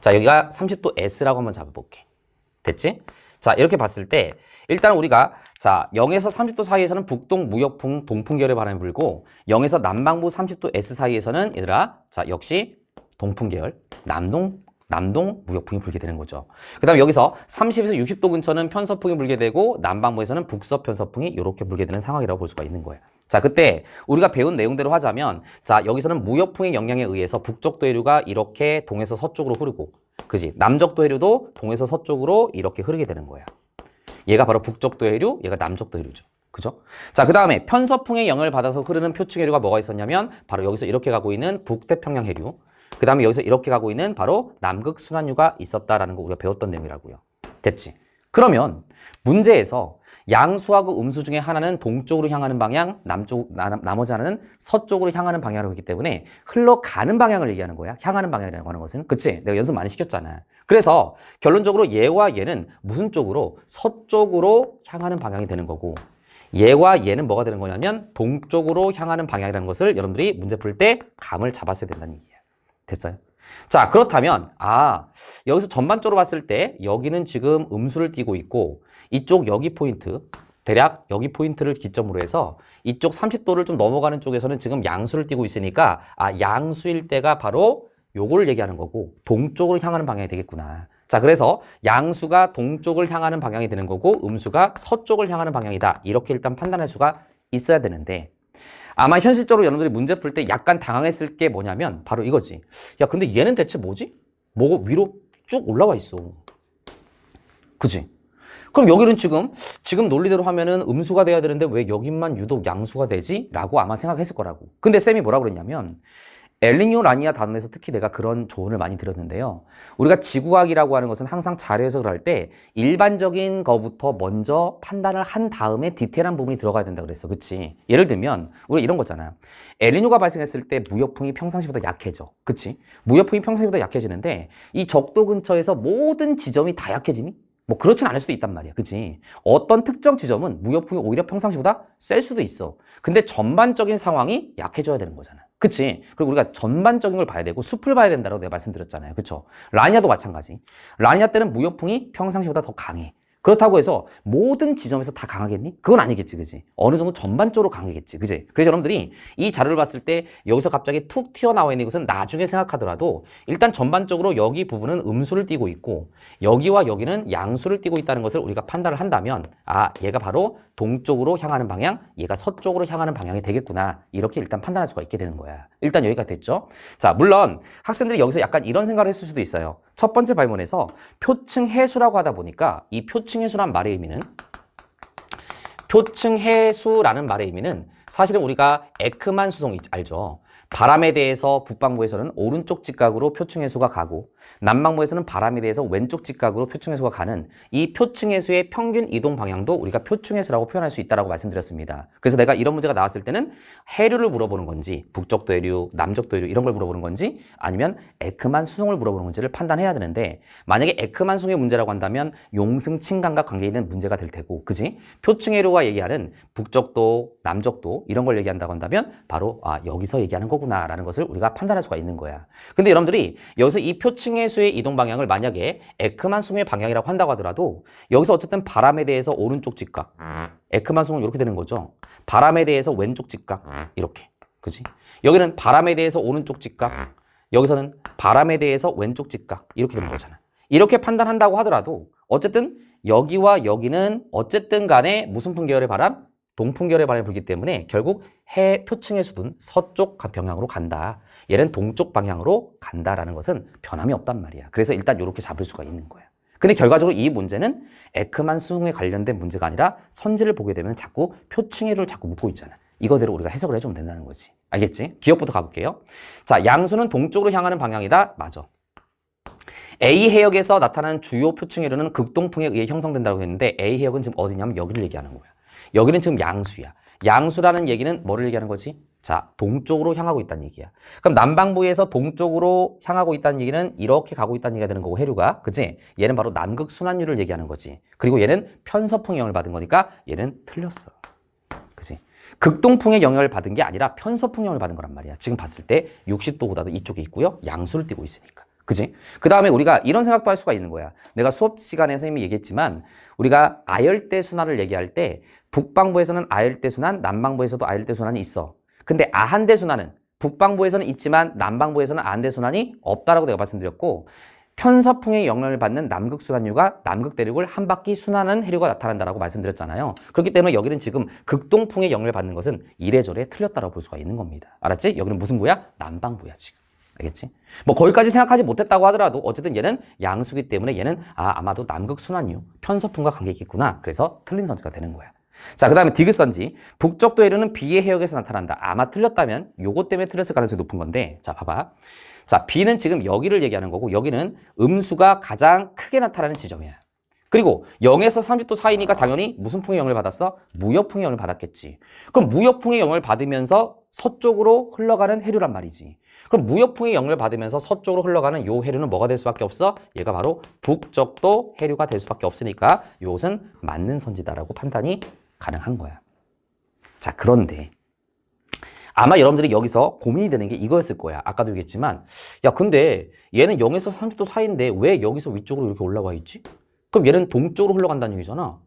자, 여기가 30도 S라고 한번 잡아볼게. 됐지? 자, 이렇게 봤을 때 일단 우리가 자 0에서 30도 사이에서는 북동 무역풍 동풍계열의 바람이 불고 0에서 남반구 30도 S 사이에서는 얘들아 자 역시 동풍계열 남동 무역풍이 불게 되는 거죠. 그 다음에 여기서 30에서 60도 근처는 편서풍이 불게 되고 남반구에서는 북서 편서풍이 이렇게 불게 되는 상황이라고 볼 수가 있는 거예요. 자, 그때 우리가 배운 내용대로 하자면 자 여기서는 무역풍의 영향에 의해서 북적도 해류가 이렇게 동에서 서쪽으로 흐르고 그지? 남적도 해류도 동에서 서쪽으로 이렇게 흐르게 되는 거야. 얘가 바로 북적도 해류, 얘가 남적도 해류죠. 그죠? 자, 그 다음에 편서풍의 영향을 받아서 흐르는 표층 해류가 뭐가 있었냐면 바로 여기서 이렇게 가고 있는 북태평양 해류, 그 다음에 여기서 이렇게 가고 있는 바로 남극순환류가 있었다라는 거 우리가 배웠던 내용이라고요. 됐지? 그러면 문제에서 양수하고 음수 중에 하나는 동쪽으로 향하는 방향, 나머지 하나는 서쪽으로 향하는 방향으로 있기 때문에 흘러가는 방향을 얘기하는 거야. 향하는 방향이라고 하는 것은. 그치? 내가 연습 많이 시켰잖아. 그래서 결론적으로 얘와 얘는 무슨 쪽으로? 서쪽으로 향하는 방향이 되는 거고 얘와 얘는 뭐가 되는 거냐면 동쪽으로 향하는 방향이라는 것을 여러분들이 문제 풀 때 감을 잡았어야 된다는 얘기야. 됐어요? 자, 그렇다면 여기서 전반적으로 봤을 때 여기는 지금 음수를 띠고 있고 이쪽 여기 포인트, 대략 여기 포인트를 기점으로 해서 이쪽 30도를 좀 넘어가는 쪽에서는 지금 양수를 띠고 있으니까 양수일 때가 바로 요걸 얘기하는 거고 동쪽으로 향하는 방향이 되겠구나. 자, 그래서 양수가 동쪽을 향하는 방향이 되는 거고 음수가 서쪽을 향하는 방향이다. 이렇게 일단 판단할 수가 있어야 되는데 아마 현실적으로 여러분들이 문제 풀 때 약간 당황했을 게 뭐냐면 바로 이거지. 야, 근데 얘는 대체 뭐지? 뭐가 위로 쭉 올라와 있어. 그지? 그럼 여기는 지금 논리대로 하면은 음수가 돼야 되는데 왜 여기만 유독 양수가 되지? 라고 아마 생각했을 거라고. 근데 쌤이 뭐라고 그랬냐면 엘니뇨 라니냐 단원에서 특히 내가 그런 조언을 많이 드렸는데요. 우리가 지구과학이라고 하는 것은 항상 자료 해석을 할 때 일반적인 거부터 먼저 판단을 한 다음에 디테일한 부분이 들어가야 된다 그랬어. 그치? 예를 들면 우리가 이런 거잖아. 엘니뇨가 발생했을 때 무역풍이 평상시보다 약해져. 그치? 무역풍이 평상시보다 약해지는데 이 적도 근처에서 모든 지점이 다 약해지니? 뭐 그렇진 않을 수도 있단 말이야. 그치? 어떤 특정 지점은 무역풍이 오히려 평상시보다 셀 수도 있어. 근데 전반적인 상황이 약해져야 되는 거잖아. 그치? 그리고 우리가 전반적인 걸 봐야 되고 숲을 봐야 된다고 내가 말씀드렸잖아요. 그쵸? 라니냐도 마찬가지. 라니냐 때는 무역풍이 평상시보다 더 강해. 그렇다고 해서 모든 지점에서 다 강하겠니? 그건 아니겠지, 그지? 어느 정도 전반적으로 강하겠지, 그지? 그래서 여러분들이 이 자료를 봤을 때 여기서 갑자기 툭 튀어나와 있는 것은 나중에 생각하더라도 일단 전반적으로 여기 부분은 음수를 띠고 있고 여기와 여기는 양수를 띠고 있다는 것을 우리가 판단을 한다면 얘가 바로 동쪽으로 향하는 방향, 얘가 서쪽으로 향하는 방향이 되겠구나. 이렇게 일단 판단할 수가 있게 되는 거야. 일단 여기가 됐죠? 자, 물론 학생들이 여기서 약간 이런 생각을 했을 수도 있어요. 첫 번째 발문에서 표층 해수라고 하다 보니까 이 표층 해수라는 말의 의미는 사실은 우리가 에크만 수송 알죠? 바람에 대해서 북반구에서는 오른쪽 직각으로 표층 해수가 가고 남반구에서는 바람에 대해서 왼쪽 직각으로 표층 해수가 가는 이 표층 해수의 평균 이동 방향도 우리가 표층 해수라고 표현할 수 있다고 말씀드렸습니다. 그래서 내가 이런 문제가 나왔을 때는 해류를 물어보는 건지 북적도 해류, 남적도 해류 이런 걸 물어보는 건지 아니면 에크만 수송을 물어보는 건지를 판단해야 되는데 만약에 에크만 수송의 문제라고 한다면 용승 친강과 관계 있는 문제가 될 테고 그지? 표층 해류가 얘기하는 북적도, 남적도 이런 걸 얘기한다고 한다면 바로 여기서 얘기하는 거고 라는 것을 우리가 판단할 수가 있는 거야. 근데 여러분들이 여기서 이 표층 해수의 이동 방향을 만약에 에크만 수송의 방향이라고 한다고 하더라도 여기서 어쨌든 바람에 대해서 오른쪽 직각 에크만 수송은 이렇게 되는 거죠. 바람에 대해서 왼쪽 직각 이렇게 그지? 여기는 바람에 대해서 오른쪽 직각 여기서는 바람에 대해서 왼쪽 직각 이렇게 되는 거잖아. 이렇게 판단한다고 하더라도 어쨌든 여기와 여기는 어쨌든 간에 무슨 풍계열의 바람? 동풍계열의 바람이 불기 때문에 결국 해 표층 해수는 서쪽 방향으로 간다. 얘는 동쪽 방향으로 간다라는 것은 변함이 없단 말이야. 그래서 일단 이렇게 잡을 수가 있는 거야. 근데 결과적으로 이 문제는 에크만 수송에 관련된 문제가 아니라 선지를 보게 되면 자꾸 표층 해류를 자꾸 묻고 있잖아. 이거대로 우리가 해석을 해주면 된다는 거지. 알겠지? 기억부터 가볼게요. 자, 양수는 동쪽으로 향하는 방향이다. 맞아. A 해역에서 나타나는 주요 표층 해류는 극동풍에 의해 형성된다고 했는데 A 해역은 지금 어디냐면 여기를 얘기하는 거야. 여기는 지금 양수야. 양수라는 얘기는 뭐를 얘기하는 거지? 자, 동쪽으로 향하고 있다는 얘기야. 그럼 남반구에서 동쪽으로 향하고 있다는 얘기는 이렇게 가고 있다는 얘기가 되는 거고 해류가, 그치? 얘는 바로 남극 순환류를 얘기하는 거지. 그리고 얘는 편서풍의 영향을 받은 거니까 얘는 틀렸어. 그치? 극동풍의 영향을 받은 게 아니라 편서풍의 영향을 받은 거란 말이야. 지금 봤을 때 60도보다도 이쪽에 있고요. 양수를 띠고 있으니까. 그지? 그 다음에 우리가 이런 생각도 할 수가 있는 거야. 내가 수업 시간에 선생님이 얘기했지만 우리가 아열대 순환을 얘기할 때 북방부에서는 아열대 순환, 남방부에서도 아열대 순환이 있어. 근데 아한대 순환은 북방부에서는 있지만 남방부에서는 아한대 순환이 없다라고 내가 말씀드렸고, 편서풍의 영향을 받는 남극순환류가 남극대륙을 한 바퀴 순환하는 해류가 나타난다라고 말씀드렸잖아요. 그렇기 때문에 여기는 지금 극동풍의 영향을 받는 것은 이래저래 틀렸다라고 볼 수가 있는 겁니다. 알았지? 여기는 무슨 부야? 남방부야 지금. 알겠지? 뭐 거기까지 생각하지 못했다고 하더라도 어쨌든 얘는 양수기 때문에 얘는 아마도 남극순환류, 편서풍과 관계 있겠구나. 그래서 틀린 선지가 되는 거야. 자, 그 다음에 디귿선지. 북적도 해류는 B의 해역에서 나타난다. 아마 틀렸다면 요것 때문에 틀렸을 가능성이 높은 건데, 자, 봐봐. 자, B는 지금 여기를 얘기하는 거고, 여기는 음수가 가장 크게 나타나는 지점이야. 그리고 0에서 30도 사이니까 당연히 무슨 풍의 영향을 받았어? 무역풍의 영향을 받았겠지. 그럼 무역풍의 영향을 받으면서 서쪽으로 흘러가는 해류란 말이지. 그럼 무역풍의 영향을 받으면서 서쪽으로 흘러가는 요 해류는 뭐가 될 수밖에 없어? 얘가 바로 북적도 해류가 될 수밖에 없으니까 이것은 맞는 선지다라고 판단이 가능한 거야. 자, 그런데 아마 여러분들이 여기서 고민이 되는 게 이거였을 거야. 아까도 얘기했지만, 야, 근데 얘는 0에서 30도 사이인데 왜 여기서 위쪽으로 이렇게 올라와 있지? 그럼 얘는 동쪽으로 흘러간다는 얘기잖아.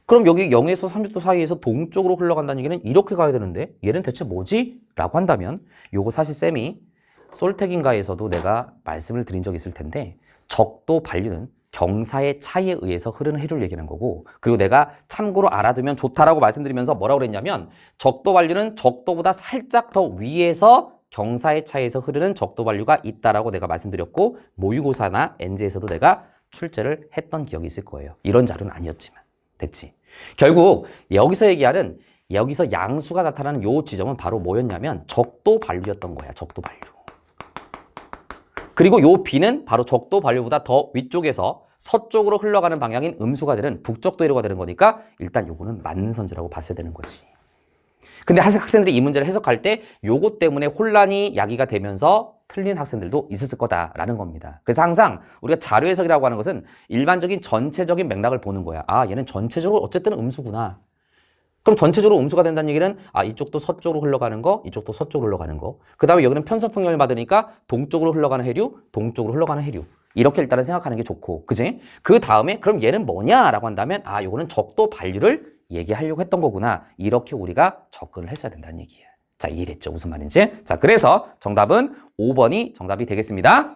그럼 여기 0에서 30도 사이에서 동쪽으로 흘러간다는 얘기는 이렇게 가야 되는데 얘는 대체 뭐지? 라고 한다면 요거 사실 쌤이 솔택인가에서도 내가 말씀을 드린 적이 있을 텐데, 적도 반류는 경사의 차이에 의해서 흐르는 해류를 얘기하는 거고, 그리고 내가 참고로 알아두면 좋다라고 말씀드리면서 뭐라고 그랬냐면, 적도 반류는 적도보다 살짝 더 위에서 경사의 차이에서 흐르는 적도 반류가 있다라고 내가 말씀드렸고, 모의고사나 NG에서도 내가 출제를 했던 기억이 있을 거예요. 이런 자료는 아니었지만. 됐지? 결국 여기서 얘기하는, 여기서 양수가 나타나는 요 지점은 바로 뭐였냐면 적도 반류였던 거야. 적도 반류. 그리고 요 B는 바로 적도 반류보다 더 위쪽에서 서쪽으로 흘러가는 방향인 음수가 되는 북적도 해류가 되는 거니까 일단 요거는 맞는 선지라고 봤어야 되는 거지. 근데 학생들이 이 문제를 해석할 때 요거 때문에 혼란이 야기가 되면서 틀린 학생들도 있었을 거다라는 겁니다. 그래서 항상 우리가 자료 해석이라고 하는 것은 일반적인 전체적인 맥락을 보는 거야. 아, 얘는 전체적으로 어쨌든 음수구나. 그럼 전체적으로 음수가 된다는 얘기는 이쪽도 서쪽으로 흘러가는 거, 이쪽도 서쪽으로 흘러가는 거. 그 다음에 여기는 편서풍 영향을 받으니까 동쪽으로 흘러가는 해류, 동쪽으로 흘러가는 해류. 이렇게 일단은 생각하는 게 좋고, 그지? 그 다음에 그럼 얘는 뭐냐라고 한다면 요거는 적도 반류를 얘기하려고 했던 거구나. 이렇게 우리가 접근을 했어야 된다는 얘기야. 자, 이해됐죠? 무슨 말인지? 자, 그래서 정답은 5번이 정답이 되겠습니다.